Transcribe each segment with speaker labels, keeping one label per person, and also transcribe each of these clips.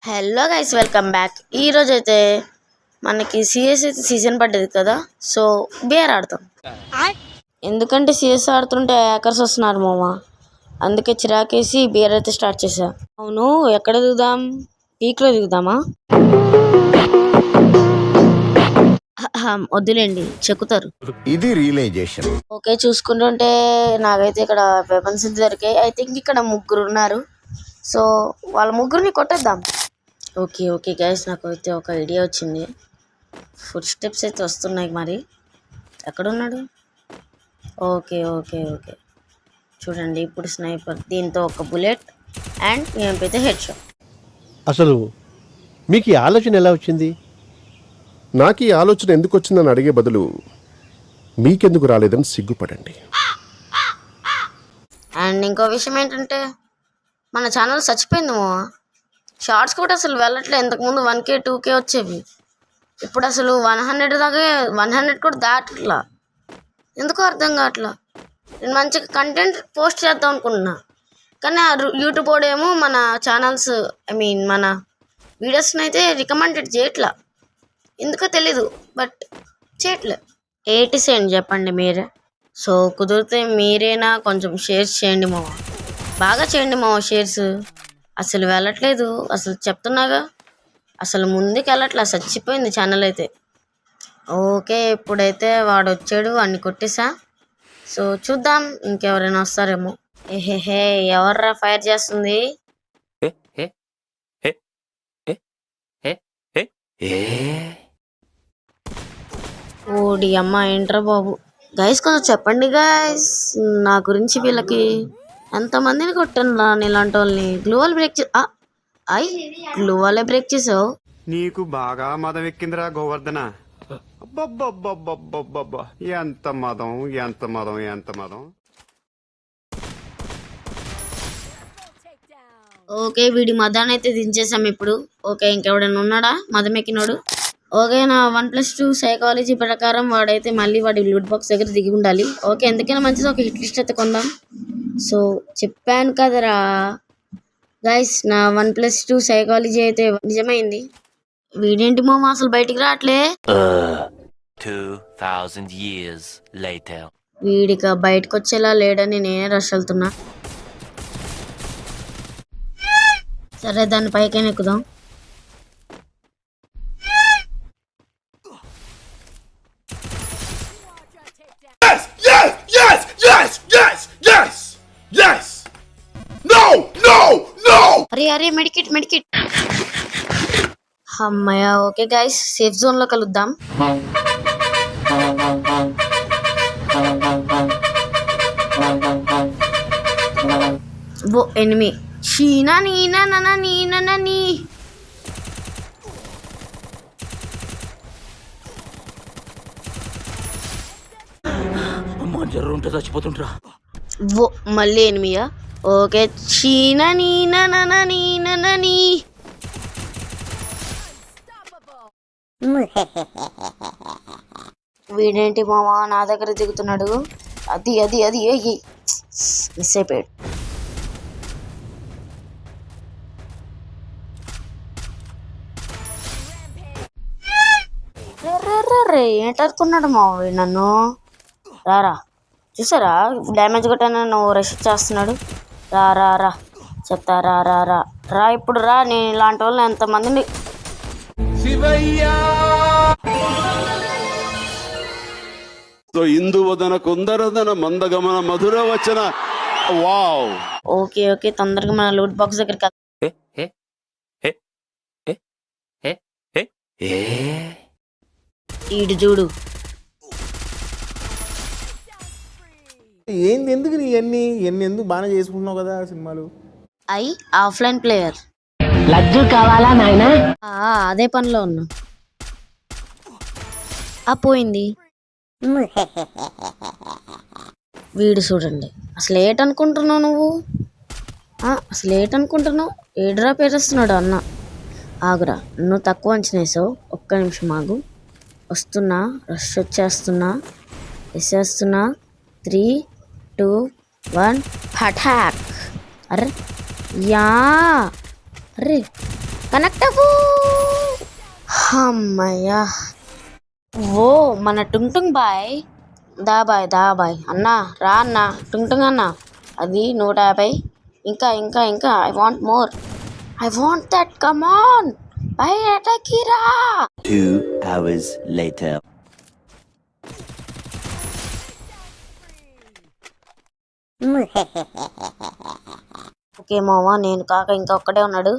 Speaker 1: Hello guys, welcome back. ఈరోజు అయితే మనకి సిఎస్ అయితే సీజన్ పడ్డది కదా, సో బిఆర్ ఆడతాం. ఎందుకంటే సిఎస్ ఆడుతుంటే హ్యాకర్స్ వస్తున్నారు మామ, అందుకే చిరాకేసి బిఆర్ అయితే స్టార్ట్ చేసా. అవును, ఎక్కడ దిగుదాం? పీక్లో దిగుదామా? వద్దులేండి, చెక్కుతారు.
Speaker 2: ఇది రియలైజేషన్.
Speaker 1: ఓకే, చూసుకుంటుంటే నాకైతే ఇక్కడ వెపన్స్ దొరికాయి. ఐ థింక్ ఇక్కడ ముగ్గురు ఉన్నారు, సో వాళ్ళ ముగ్గురిని కొట్టేద్దాం. ఓకే ఓకే గైస్, నాకు అయితే ఒక ఐడియా వచ్చింది. ఫుడ్ స్టెప్స్ అయితే వస్తున్నాయి, మరి ఎక్కడున్నాడు? ఓకే ఓకే ఓకే చూడండి, ఇప్పుడు స్నైపర్, దీంతో ఒక బుల్లెట్ అండ్ మేమైతే హెడ్ షాట్.
Speaker 3: అసలు మీకు ఈ ఆలోచన ఎలా వచ్చింది?
Speaker 2: నాకు ఈ ఆలోచన ఎందుకు వచ్చిందని అడిగే బదులు మీకెందుకు రాలేదని సిగ్గుపడండి.
Speaker 1: అండ్ ఇంకో విషయం ఏంటంటే, మన ఛానల్ చచ్చిపోయిందేమో. షార్ట్స్ కూడా అసలు వెళ్ళట్లే. ఇంతకుముందు 1K 2K వచ్చేవి, ఇప్పుడు అసలు 100 దాకా, 100 కూడా దాటట్లా. ఎందుకో అర్థం కావట్లా. నేను మంచిగా కంటెంట్ పోస్ట్ చేద్దాం అనుకుంటున్నా, కానీ ఆ యూట్యూబ్ ఏమో మన ఛానల్స్, మన వీడియోస్ని అయితే రికమెండెడ్ చేయట్లా. ఎందుకో తెలీదు, బట్ చేయట్లే. ఏంటి చేయండి చెప్పండి మీరే. సో కుదిరితే మీరేనా కొంచెం షేర్స్ చేయండి మావ, బాగా చేయండి మావ షేర్స్. అసలు వెళ్ళట్లేదు, అసలు చెప్తున్నాగా, అసలు ముందుకు వెళ్ళట్లా, చచ్చిపోయింది ఛానల్ అయితే. ఓకే, ఇప్పుడైతే వాడు వచ్చాడు, వాడిని కొట్టేసా. సో చూద్దాం ఇంకెవరైనా వస్తారేమో. ఏహే, ఎవర్రా ఫైర్ చేస్తుంది? ఓడి అమ్మ, ఏంట్రా బాబు. గైస్ కొంచెం చెప్పండి గైస్, నా గురించి వీళ్ళకి ఎంతమందిని కొట్టాను రా ఇలాంటి వాళ్ళని. గ్లూవాల్ బ్రేక్ గ్లూవాలే బ్రేక్ చేసావు.
Speaker 4: నీకు బాగా మదం ఎక్కిందిరా గోవర్ధన. ఎంత మదం, ఎంత మదం, ఎంత మదం.
Speaker 1: ఓకే, వీడి మదాన్ని అయితే దించేసాం ఇప్పుడు. ఓకే, ఇంకెవడైనా ఉన్నాడా మదం ఎక్కినోడు? ఓకే, నా 1+2 సైకాలజీ ప్రకారం వాడైతే మళ్ళీ వాడి లూట్ బాక్స్ దగ్గర దిగి ఉండాలి. ఓకే, ఎందుకైనా మంచిది ఒక హిట్ లిస్ట్ అయితే కొందాం. సో చెప్పాను కదరా గైస్, నా 1+2 సైకాలజీ అయితే నిజమైంది. వీడేంటి మామ అసలు బయటికి రావట్లే.
Speaker 5: 2000 years later.
Speaker 1: వీడిక బయటకు వచ్చేలా లేడని నేనే రష్ వెళ్తున్నా. సరే, దాని పైకైనా ఎక్కుదాం. అరే అరే, మెడికిట్ మెడికిట్. అమ్మయ్య. ఓకే గైస్, సేఫ్ జోన్ లో కలుద్దాం. ఓ ఎనిమి, షీనా నీనా ననా నీనా నీ. ఓ మళ్ళీ ఎనిమియా? ఓకే, చీనా నీనా ననా నీనా నీ. వీడేంటి మామ నా దగ్గర దిగుతున్నాడు? అది అది అది మిస్ అయిపోయాడు. ఏంటనుకున్నాడు మామ వీడు నన్ను. రారా, చూసారా డ్యామేజ్ కొట్టాను, నువ్వు రష్ చేస్తున్నాడు. రా రా రా చెప్తా, రా రా రా రా ఇప్పుడు రా. నేను ఇలాంటి వాళ్ళని ఎంతమందిని.
Speaker 6: ఇందువదన కుందరదన మందగమన మధుర వచన. వావ్.
Speaker 1: ఓకే ఓకే, తొందరగా మన లూట్ బాక్స్ దగ్గరికి. ఈడు చూడు.
Speaker 7: ఏంది, ఎందుకు నీ ఎన్ని ఎందుకు బాగానే చేసుకుంటున్నావు కదా సినిమాలు.
Speaker 1: Offline player.
Speaker 8: లడ్డు కావాలా నాయనా?
Speaker 1: అదే పనిలో ఉన్నా. పోయింది. వీడు చూడండి, అసలు ఏటనుకుంటున్నావు నువ్వు? అసలు ఏటనుకుంటున్నావు? ఏడురా పేరేస్తున్నాడు అన్న. ఆగురా, నువ్వు తక్కువ అంచనేసావు. ఒక్క నిమిషం ఆగు, వస్తున్నా. రష్ వచ్చేస్తున్నా, వేసేస్తున్నా. 3, 2, 1 అటాక్. అరే యా, అరే కనెక్ట్ అవ్వు. అమ్మయ్యా. ఓ మన టుంగ్ టుంగ్ బాయ్. దా బాయ్ అన్నా రా అన్నా టుంగ్ టుంగ్ అన్నా. అది 150. ఇంకా ఐ వాంట్ దట్. కమాన్ బయటకి రా.
Speaker 5: 2 hours later.
Speaker 1: ఓకే మావా, నేను కాక ఇంకా ఒక్కడే ఉన్నాడు.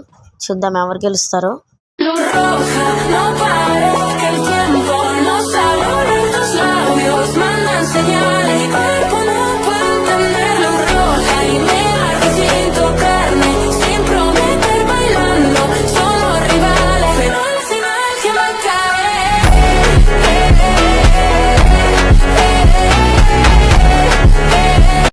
Speaker 1: చూద్దాం ఎవరు గెలుస్తారో.
Speaker 9: Luz roja, no pares, que el tiempo no sabe tus labios mandan señal.